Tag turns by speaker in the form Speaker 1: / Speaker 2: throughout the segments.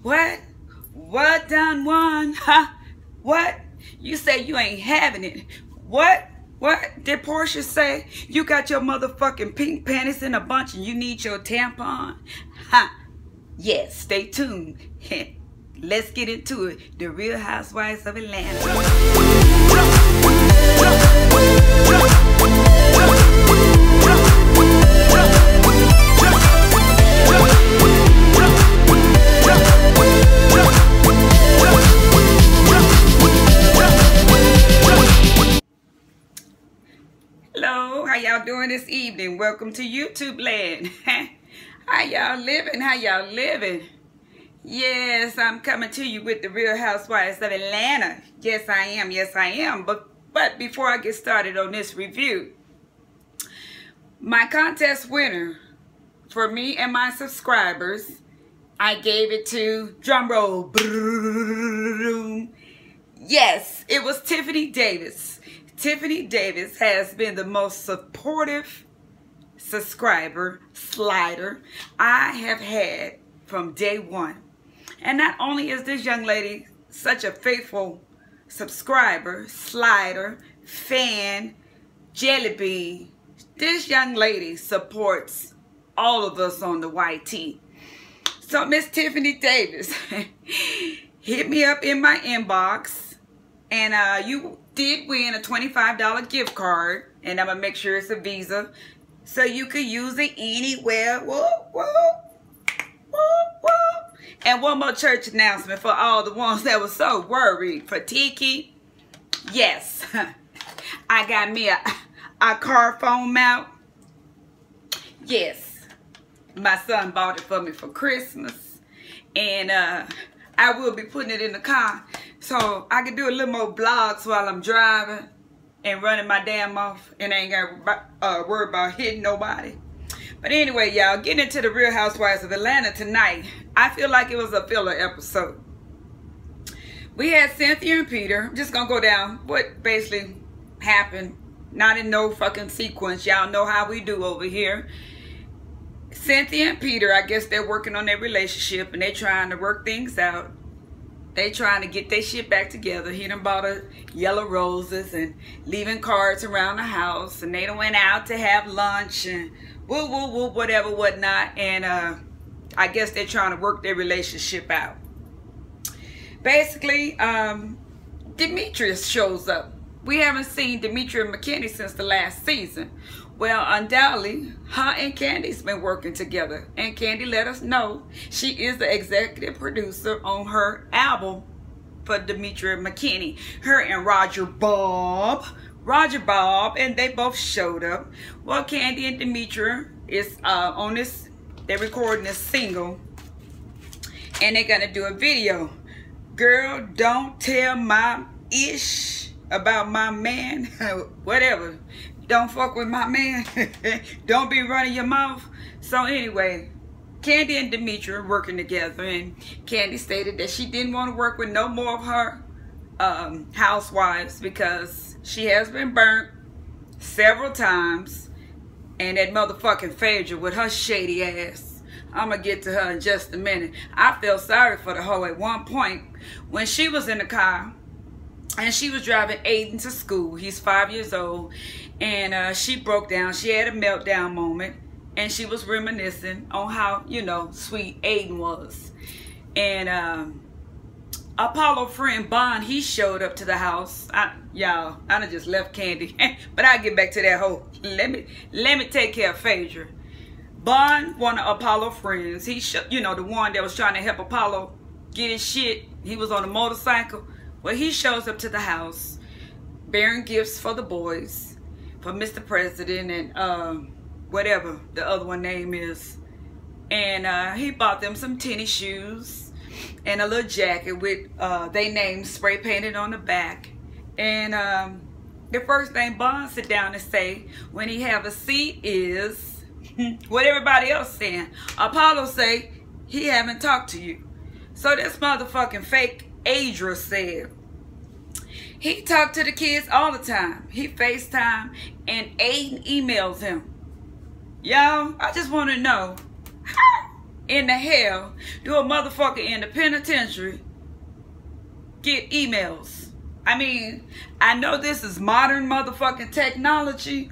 Speaker 1: What? What done one? Huh? What? You say you ain't having it. What? What? Did Portia say you got your motherfucking pink panties in a bunch and you need your tampon? Huh? Yes, stay tuned. Let's get into it. The Real Housewives of Atlanta. Hello, how y'all doing this evening? Welcome to YouTube land. How y'all living? How y'all living? Yes, I'm coming to you with the Real Housewives of Atlanta. Yes, I am. Yes, I am. But before I get started on this review, my contest winner for me and my subscribers, I gave it to, drumroll, yes, it was Tiffany Davis. Tiffany Davis has been the most supportive subscriber slider I have had from day one. And not only is this young lady such a faithful subscriber, slider, fan, jelly bean, this young lady supports all of us on the YT. So Miss Tiffany Davis, hit me up in my inbox, and you did win a $25 gift card, and I'm gonna make sure it's a Visa, so you could use it anywhere. Whoa, whoa, whoa, whoa. And one more church announcement for all the ones that were so worried for Tiki. Yes, I got me a car phone mount. Yes, my son bought it for me for Christmas, and I will be putting it in the car so I can do a little more vlogs while I'm driving and running my damn off, and I ain't got to worry about hitting nobody. But anyway, y'all, getting into the Real Housewives of Atlanta tonight, I feel like it was a filler episode. We had Cynthia and Peter. I'm just going to go down what basically happened. Not in no fucking sequence. Y'all know how we do over here. Cynthia and Peter, I guess they're working on their relationship and they're trying to work things out. They trying to get their shit back together. He done bought her yellow roses and leaving cards around the house, and they done went out to have lunch and woo woo woo whatever whatnot, and I guess they're trying to work their relationship out. Basically, Demetrius shows up. We haven't seen Demetria McKinney since the last season. Well, undoubtedly, her and Candy's been working together. And Candy let us know she is the executive producer on her album for Demetria McKinney. Her and Roger Bob, and they both showed up. Well, Candy and Demetria is on this, they're recording this single. And they're gonna do a video. Girl, don't tell my ish about my man, whatever. Don't fuck with my man. Don't be running your mouth. So anyway, Candy and Demetria are working together, and Candy stated that she didn't want to work with no more of her housewives because she has been burnt several times, and that motherfucking Phaedra with her shady ass. I'm gonna get to her in just a minute. I feel sorry for the hoe at one point when she was in the car and she was driving Aiden to school. He's 5 years old. And she broke down. She had a meltdown moment. And she was reminiscing on how, you know, sweet Aiden was. And Apollo friend Bond, he showed up to the house. Y'all, I done just left Candy. But I'll get back to that whole. Let me take care of Phaedra. Bond, one of Apollo's friends. He, you know, the one that was trying to help Apollo get his shit. He was on a motorcycle. Well, he shows up to the house bearing gifts for the boys, for Mr. President and whatever the other one name is. And he bought them some tennis shoes and a little jacket with their names spray painted on the back. And the first thing Bond sit down and say when he have a seat is what everybody else saying. Apollo say he haven't talked to you. So this motherfucking fake Adra said he talked to the kids all the time. He FaceTime and Aiden emails him. Y'all, I just want to know, in the hell do a motherfucker in the penitentiary get emails? I mean, I know this is modern motherfucking technology,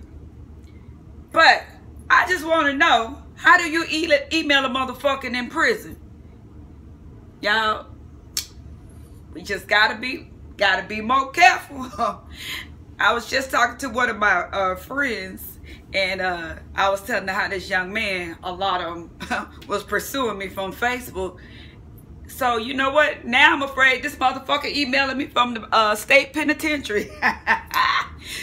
Speaker 1: but I just want to know, how do you email a motherfucker in prison? Y'all, we just gotta be more careful. I was just talking to one of my friends, and I was telling her how this young man, a lot of them, was pursuing me from Facebook. So you know what? Now I'm afraid this motherfucker emailing me from the state penitentiary.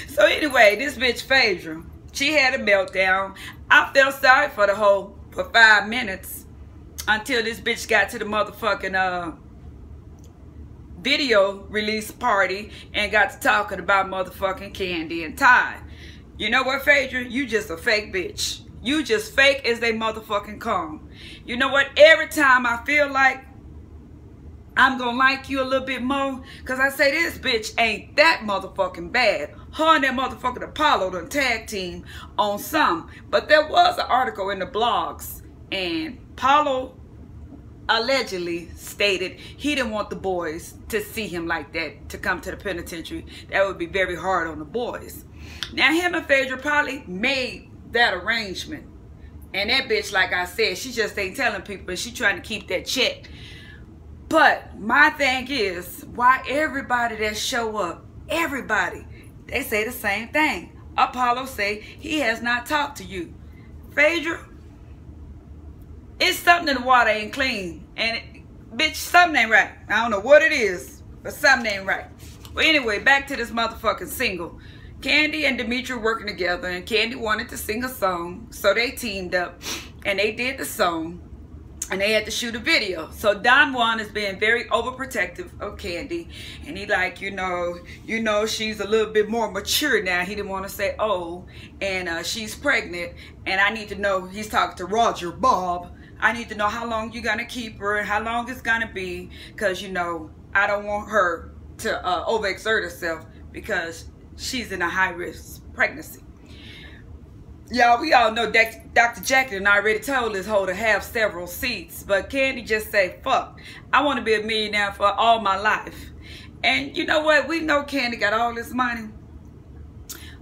Speaker 1: So anyway, this bitch Phaedra, she had a meltdown. I felt sorry for the hoe for 5 minutes until this bitch got to the motherfucking video release party and got to talking about motherfucking Candy and Ty. You know what, Phaedra? You just a fake bitch. You just fake as they motherfucking come. You know what? Every time I feel like I'm gonna like you a little bit more, cause I say this bitch ain't that motherfucking bad. Her and that motherfucking Apollo done tag team on some. But there was an article in the blogs, and Apollo allegedly stated he didn't want the boys to see him like that, to come to the penitentiary. That would be very hard on the boys. Now him and Phaedra probably made that arrangement. And that bitch, like I said, she just ain't telling people, she trying to keep that check. But my thing is, why everybody that show up, everybody, they say the same thing. Apollo say he has not talked to you. Phaedra, it's something in the water ain't clean. And bitch, something ain't right. I don't know what it is, but something ain't right. Well, anyway, back to this motherfucking single. Candy and Demetri working together, and Candy wanted to sing a song, so they teamed up and they did the song. And they had to shoot a video. So Don Juan is being very overprotective of Candy. And he like, you know, she's a little bit more mature now. He didn't want to say, oh, and she's pregnant. And I need to know, he's talking to Roger Bob. I need to know how long you're going to keep her and how long it's going to be. Because, you know, I don't want her to overexert herself because she's in a high-risk pregnancy. Y'all, we all know Dr. Jacqueline already told this hoe to have several seats. But Candy just say, fuck, I want to be a millionaire for all my life. And you know what? We know Candy got all this money.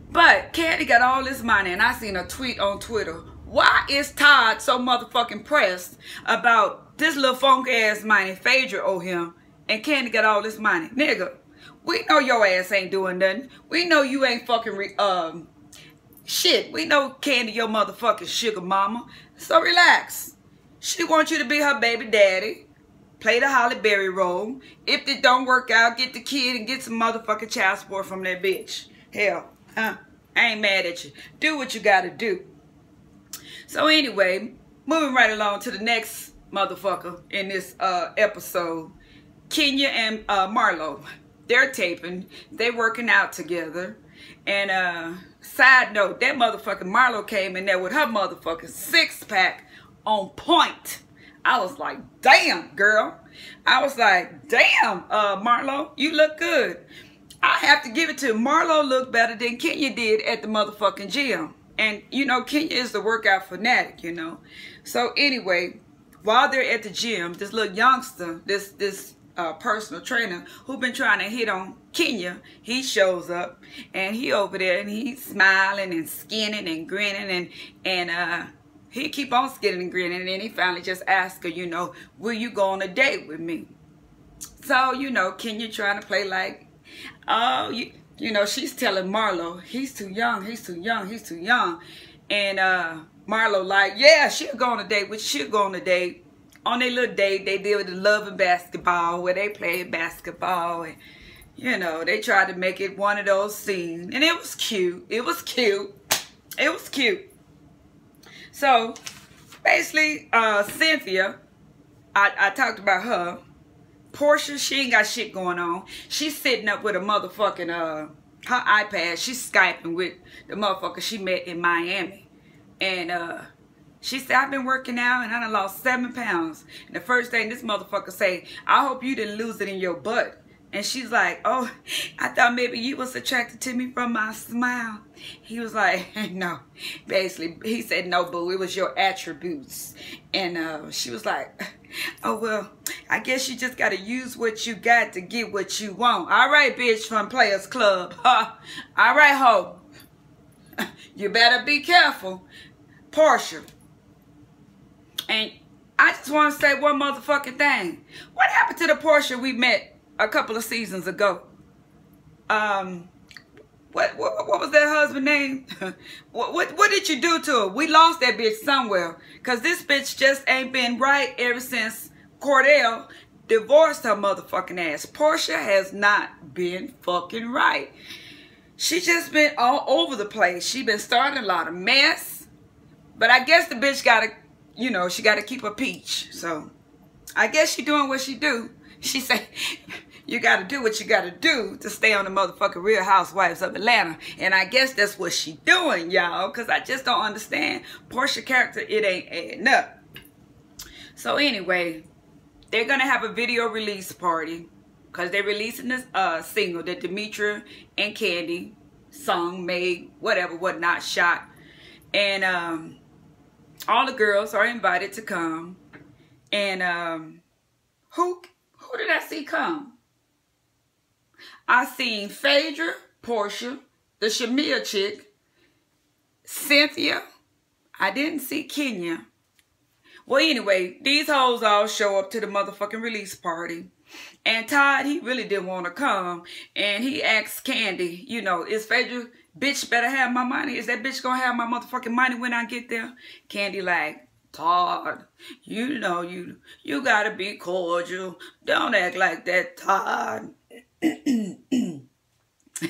Speaker 1: But Candy got all this money, and I seen a tweet on Twitter. Why is Todd so motherfucking pressed about this little funk ass money Phaedra owe him, and Candy got all this money? Nigga, we know your ass ain't doing nothing. We know you ain't fucking shit, we know Candy your motherfucking sugar mama. So relax. She wants you to be her baby daddy. Play the Halle Berry role. If it don't work out, get the kid and get some motherfucking child support from that bitch. Hell, I ain't mad at you. Do what you gotta do. So anyway, moving right along to the next motherfucker in this episode. Kenya and Marlo. They're taping. They working out together. And side note, that motherfucking Marlo came in there with her motherfucking six-pack on point. I was like, damn, girl. I was like, damn, Marlo, you look good. I have to give it to Marlo looked better than Kenya did at the motherfucking gym. And, you know, Kenya is the workout fanatic, you know. So anyway, while they're at the gym, this little youngster, this personal trainer who been trying to hit on Kenya, he shows up, and he over there and he's smiling and skinning and grinning, and he keep on skinning and grinning, and then he finally just asked her, you know, will you go on a date with me? So, you know, Kenya trying to play like, oh, you know, she's telling Marlo, he's too young, he's too young, he's too young. And Marlo like, yeah, she'll go on a date with you, she'll go on a date. On their little date, they did the Love and Basketball, where they played basketball, and you know, they tried to make it one of those scenes, and it was cute. It was cute. It was cute. So basically, Cynthia, I talked about her. Portia, she ain't got shit going on. She's sitting up with a motherfucking her iPad. She's Skyping with the motherfucker she met in Miami, and she said, I've been working out and I done lost 7 pounds. And the first thing this motherfucker say, I hope you didn't lose it in your butt. And she's like, oh, I thought maybe you was attracted to me from my smile. He was like, no. Basically, he said, no, boo, it was your attributes. And she was like, oh, well, I guess you just got to use what you got to get what you want. All right, bitch from Players Club. Huh? All right, ho. You better be careful. Portia. And I just want to say one motherfucking thing. What happened to the Portia we met a couple of seasons ago? What was that husband name? what did you do to her? We lost that bitch somewhere. Because this bitch just ain't been right ever since Cordell divorced her motherfucking ass. Portia has not been fucking right. She just been all over the place. She been starting a lot of mess. But I guess the bitch gotta, you know, she gotta keep her peach. So I guess she doing what she do. She say, you gotta do what you gotta do to stay on the motherfucking Real Housewives of Atlanta. And I guess that's what she doing, y'all. Because I just don't understand Portia character. It ain't adding up. So anyway, they're gonna have a video release party. Because they're releasing this single that Demetria and Kandi sung, made, whatever, whatnot, shot. And all the girls are invited to come. And who did I see come? I seen Phaedra, Portia, the Shamia chick, Cynthia. I didn't see Kenya. Well, anyway, these hoes all show up to the motherfucking release party. And Todd, he really didn't want to come. And he asked Kandi, you know, is Phaedra, bitch better have my money? Is that bitch gonna have my motherfucking money when I get there? Kandi like, Todd, you know, you gotta be cordial. Don't act like that, Todd.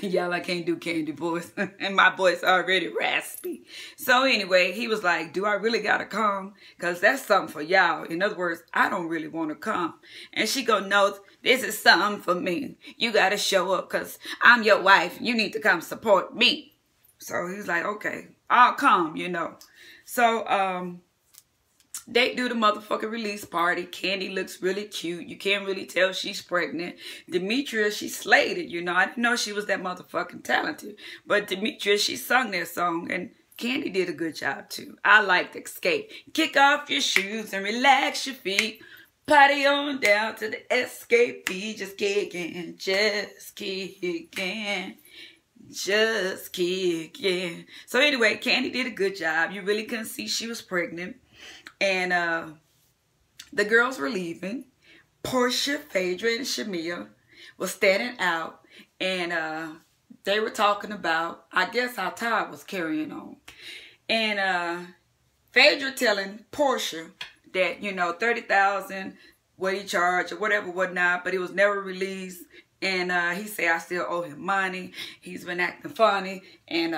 Speaker 1: Y'all, I can't do Kandi voice. And my voice already raspy. So anyway, he was like, do I really gotta come? Because that's something for y'all. In other words, I don't really want to come. And she go, no, this is something for me. You gotta show up because I'm your wife. You need to come support me. So he's like, okay, I'll come, you know. So they do the motherfucking release party. Kandi looks really cute. You can't really tell she's pregnant. Demetria, she slayed it, you know. I didn't know she was that motherfucking talented. But Demetria, she sung that song. And Kandi did a good job, too. I liked Escape. Kick off your shoes and relax your feet. Party on down to the Escape beat. Just kicking, just kicking. Just kicking. So anyway, Kandi did a good job. You really couldn't see she was pregnant. And the girls were leaving. Portia, Phaedra, and Shamia was standing out. And they were talking about, I guess, how Todd was carrying on. And Phaedra telling Portia that, you know, $30,000, what he charged or whatever, whatnot, but it was never released. And he said, I still owe him money. He's been acting funny. And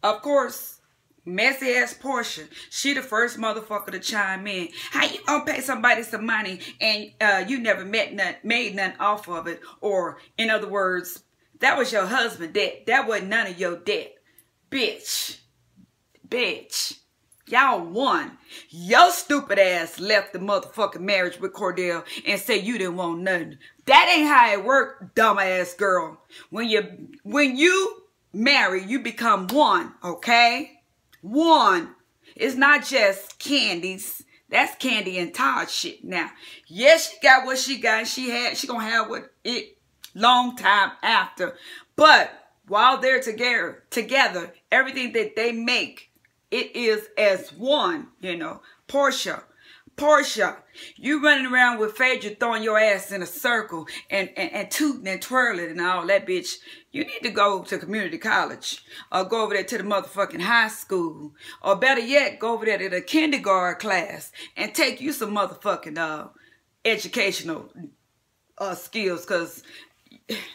Speaker 1: of course, messy ass Portia, she the first motherfucker to chime in. How you gonna pay somebody some money and you never made nothing off of it? Or in other words, that was your husband's debt. That wasn't none of your debt. Bitch. Y'all won. Your stupid ass left the motherfucking marriage with Cordell and said you didn't want nothing. That ain't how it worked, dumbass girl. When you marry, you become one, okay? One. It's not just Candy's. That's Kandi and Todd shit now. Yes, she got what she got. She gonna have what it long time after. But while they're together, everything that they make, it is as one, you know. Portia, you running around with Phaedra throwing your ass in a circle and tooting and twirling and all that, bitch. You need to go to community college or go over there to the motherfucking high school. Or better yet, go over there to the kindergarten class and take you some motherfucking educational skills. Because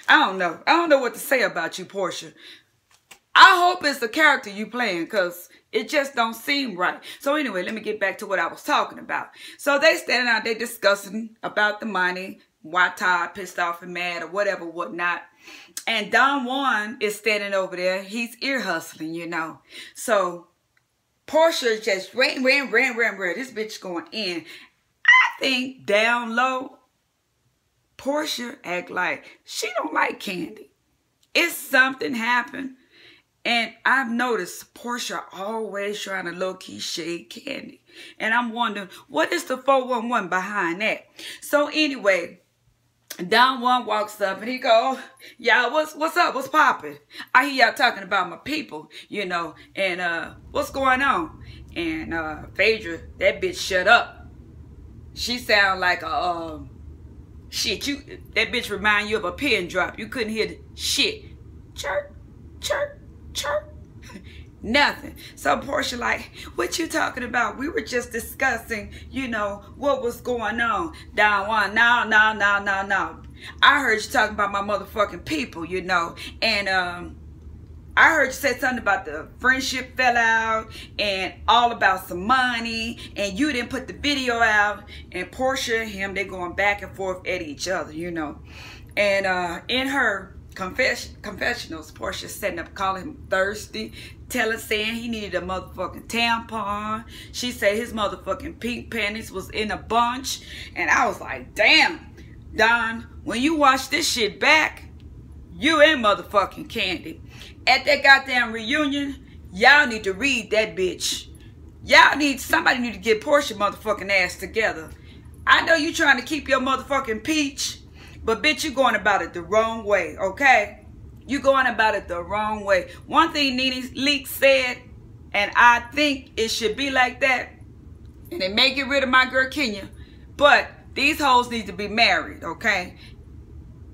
Speaker 1: I don't know. I don't know what to say about you, Portia. I hope it's the character you playing because it just don't seem right. So anyway, let me get back to what I was talking about. So they standing out, they discussing about the money, why Todd pissed off and mad or whatever, whatnot. And Don Juan is standing over there. He's ear hustling, you know. So Portia just ran. This bitch going in. I think down low, Portia act like she don't like Candy. It's something happened. And I've noticed Portia always trying to low-key shade Candy. And I'm wondering, what is the 411 behind that? So anyway, Don Juan walks up and he go, y'all, what's up? What's popping? I hear y'all talking about my people, you know, and what's going on? And Phaedra, that bitch shut up. She sound like a shit. That bitch remind you of a pin drop. You couldn't hear the shit. Chirp, chirp, chirp. Nothing. So Portia like, what you talking about? We were just discussing, you know, what was going on. Don Juan, no. I heard you talking about my motherfucking people, you know. And I heard you say something about the friendship fell out and all about some money, and you didn't put the video out. And Portia and him, they going back and forth at each other, you know. And in her confessionals, Portia setting up calling him thirsty, saying he needed a motherfucking tampon. She said his motherfucking pink panties was in a bunch. And I was like, damn, Don, when you watch this shit back, you and motherfucking Candy. At that goddamn reunion, y'all need to read that bitch. Somebody need to get Portia motherfucking ass together. I know you trying to keep your motherfucking peach, but bitch, you going about it the wrong way, okay? You going about it the wrong way. One thing Nene Leakes said, and I think it should be like that, and they may get rid of my girl Kenya, but these hoes need to be married, okay?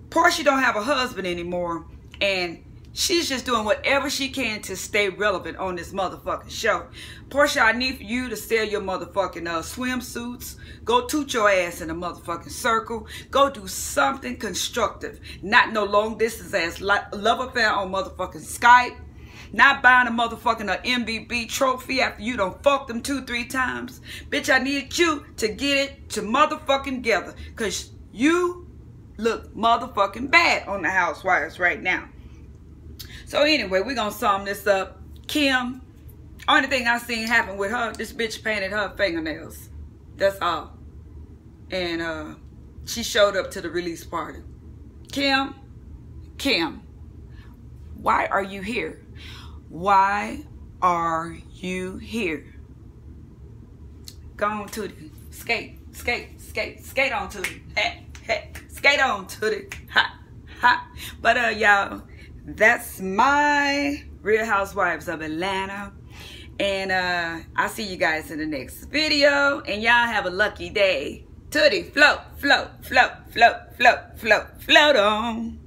Speaker 1: Portia don't have a husband anymore, and she's just doing whatever she can to stay relevant on this motherfucking show. Portia, I need for you to sell your motherfucking swimsuits. Go toot your ass in a motherfucking circle. Go do something constructive. Not no long distance ass love affair on motherfucking Skype. Not buying a motherfucking MVP trophy after you done fucked them 2-3 times. Bitch, I need you to get it to motherfucking together. Because you look motherfucking bad on the Housewives right now. So anyway, we're going to sum this up. Kim, only thing I seen happen with her, this bitch painted her fingernails. That's all. And she showed up to the release party. Kim, why are you here? Why are you here? Go on to the skate on to the skate on to the ha. But y'all, that's my Real Housewives of Atlanta. And I'll see you guys in the next video. And y'all have a lucky day. Tootie, float, float, float, float, float, float, float on.